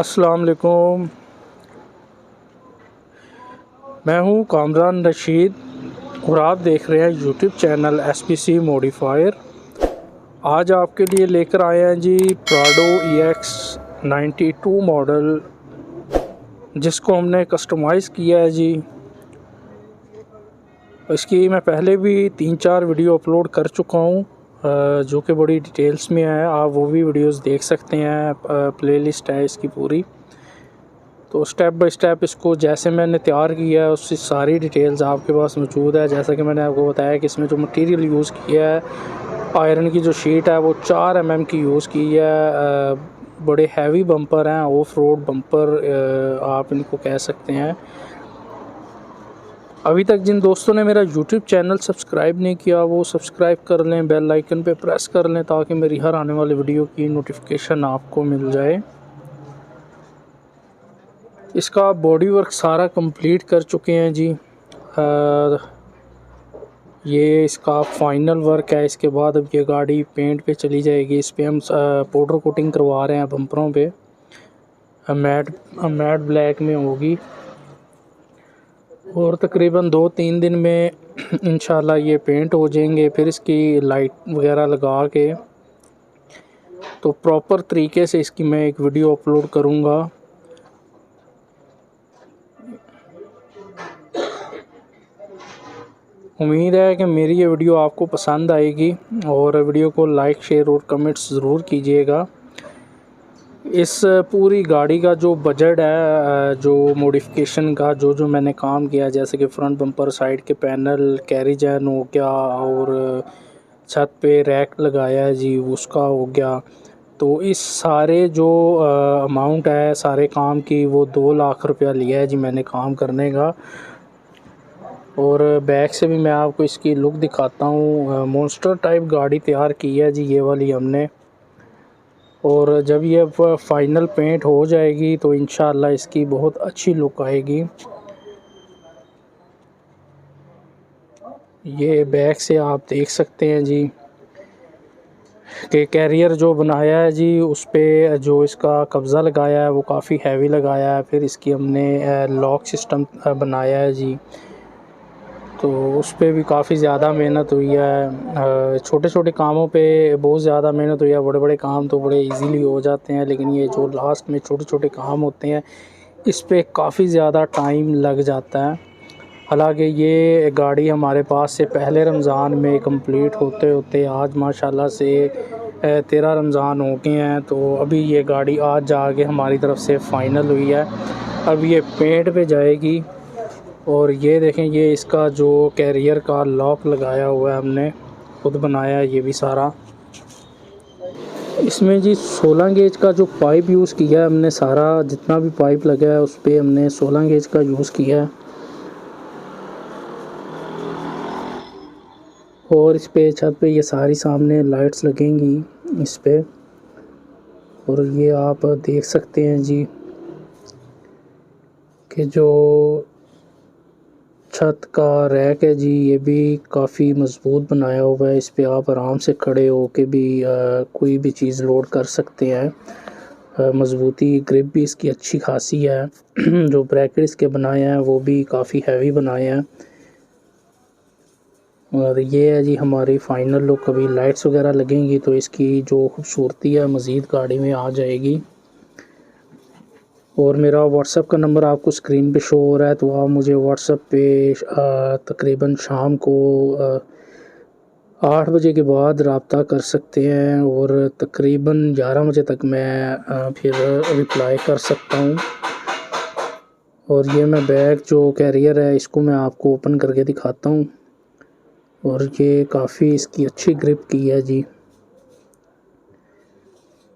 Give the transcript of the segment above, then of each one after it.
अस्सलाम वालेकुम। मैं हूं कामरान रशीद और आप देख रहे हैं यूट्यूब चैनल SPC मॉडिफायर। आज आपके लिए लेकर आए हैं जी प्राडो EX 92 मॉडल, जिसको हमने कस्टमाइज़ किया है जी। इसकी मैं पहले भी 3-4 वीडियो अपलोड कर चुका हूं, जो कि बड़ी डिटेल्स में है। आप वो भी वीडियोस देख सकते हैं, प्लेलिस्ट है इसकी पूरी। तो स्टेप बाय स्टेप इसको जैसे मैंने तैयार किया है उसकी सारी डिटेल्स आपके पास मौजूद है। जैसा कि मैंने आपको बताया कि इसमें जो मटेरियल यूज़ किया है, आयरन की जो शीट है वो 4 mm की यूज़ की है। बड़े हैवी बम्पर हैं, ऑफ रोड बम्पर आप इनको कह सकते हैं। अभी तक जिन दोस्तों ने मेरा यूट्यूब चैनल सब्सक्राइब नहीं किया वो सब्सक्राइब कर लें, बेल आइकन पे प्रेस कर लें ताकि मेरी हर आने वाली वीडियो की नोटिफिकेशन आपको मिल जाए। इसका बॉडी वर्क सारा कंप्लीट कर चुके हैं जी। ये इसका फाइनल वर्क है। इसके बाद अब ये गाड़ी पेंट पे चली जाएगी। इस पे हम पाउडर कोटिंग करवा रहे हैं बम्परों पे। मैट ब्लैक में होगी और तकरीबन 2-3 दिन में इंशाल्लाह ये पेंट हो जाएंगे। फिर इसकी लाइट वगैरह लगा के तो प्रॉपर तरीके से इसकी मैं एक वीडियो अपलोड करूँगा। उम्मीद है कि मेरी ये वीडियो आपको पसंद आएगी और वीडियो को लाइक, शेयर और कमेंट्स ज़रूर कीजिएगा। इस पूरी गाड़ी का जो बजट है, जो मॉडिफिकेशन का जो मैंने काम किया, जैसे कि फ्रंट बम्पर, साइड के पैनल, कैरिजन हो गया और छत पे रैक लगाया है जी, उसका हो गया। तो इस सारे जो अमाउंट है सारे काम की, वो 2 लाख रुपया लिया है जी मैंने काम करने का। और बैक से भी मैं आपको इसकी लुक दिखाता हूँ। मॉन्स्टर टाइप गाड़ी तैयार की है जी ये वाली हमने। और जब ये फाइनल पेंट हो जाएगी तो इंशाल्लाह इसकी बहुत अच्छी लुक आएगी। ये बैक से आप देख सकते हैं जी कि कैरियर जो बनाया है जी, उस पे जो इसका कब्ज़ा लगाया है वो काफ़ी हैवी लगाया है। फिर इसकी हमने लॉक सिस्टम बनाया है जी, तो उस पे भी काफ़ी ज़्यादा मेहनत हुई है। छोटे छोटे कामों पे बहुत ज़्यादा मेहनत हुई है। बड़े बड़े काम तो बड़े इजीली हो जाते हैं, लेकिन ये जो लास्ट में छोटे छोटे काम होते हैं इस पे काफ़ी ज़्यादा टाइम लग जाता है। हालांकि ये गाड़ी हमारे पास से पहले रमज़ान में कंप्लीट होते होते आज माशाल्लाह से 13 रमज़ान हो गए हैं। तो अभी ये गाड़ी आज जाके हमारी तरफ से फ़ाइनल हुई है। अब ये पेंट पे जाएगी। और ये देखें, ये इसका जो कैरियर का लॉक लगाया हुआ है हमने खुद बनाया है ये भी सारा। इसमें जी 16 गेज का जो पाइप यूज़ किया है हमने, सारा जितना भी पाइप लगा है उस पर हमने 16 गेज का यूज़ किया है। और इस पे छत पे ये सारी सामने लाइट्स लगेंगी इस पे। और ये आप देख सकते हैं जी कि जो छत का रैक है जी ये भी काफ़ी मज़बूत बनाया हुआ है। इस पे आप आराम से खड़े हो के भी कोई भी चीज़ लोड कर सकते हैं। मज़बूती ग्रिप भी इसकी अच्छी खासी है। जो ब्रैकेट इसके बनाए हैं वो भी काफ़ी हैवी बनाए हैं। और ये है जी हमारी फ़ाइनल लुक। अभी लाइट्स वगैरह लगेंगी तो इसकी जो खूबसूरती है मज़ीद गाड़ी में आ जाएगी। और मेरा व्हाट्सएप का नंबर आपको स्क्रीन पे शो हो रहा है, तो आप मुझे व्हाट्सएप पे तकरीबन शाम को 8 बजे के बाद रब्ता कर सकते हैं और तकरीबन 11 बजे तक मैं फिर रिप्लाई कर सकता हूँ। और ये मैं बैग जो कैरियर है इसको मैं आपको ओपन करके दिखाता हूँ। और ये काफ़ी इसकी अच्छी ग्रिप की है जी।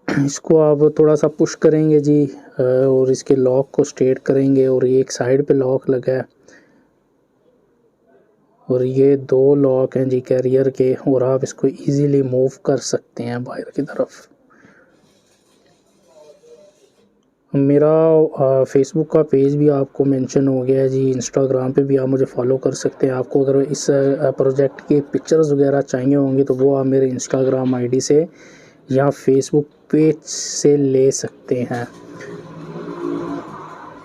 इसको आप थोड़ा सा पुश करेंगे जी और इसके लॉक को स्ट्रेट करेंगे। और ये एक साइड पे लॉक लगा है और ये 2 लॉक हैं जी कैरियर के, और आप इसको इजीली मूव कर सकते हैं बाहर की तरफ। मेरा फेसबुक का पेज भी आपको मेंशन हो गया है जी। इंस्टाग्राम पे भी आप मुझे फॉलो कर सकते हैं। आपको अगर इस प्रोजेक्ट के पिक्चर्स वगैरह चाहिए होंगे तो वो आप मेरे इंस्टाग्राम आईडी से या फेसबुक पेज से ले सकते हैं।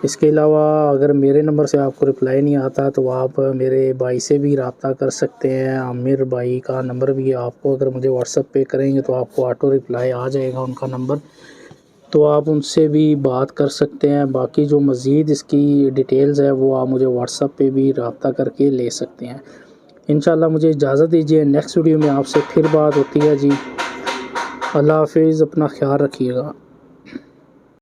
इसके अलावा अगर मेरे नंबर से आपको रिप्लाई नहीं आता तो आप मेरे भाई से भी रब्ता कर सकते हैं। आमिर भाई का नंबर भी आपको, अगर मुझे व्हाट्सएप पे करेंगे तो आपको ऑटो रिप्लाई आ जाएगा उनका नंबर, तो आप उनसे भी बात कर सकते हैं। बाकी जो मज़ीद इसकी डिटेल्स है वो आप मुझे व्हाट्सएप पे भी रब्ता करके ले सकते हैं। इंशाल्लाह मुझे इजाज़त दीजिए, नेक्स्ट वीडियो में आपसे फिर बात होती है जी। अल्लाह हाफिज़, अपना ख्याल रखिएगा।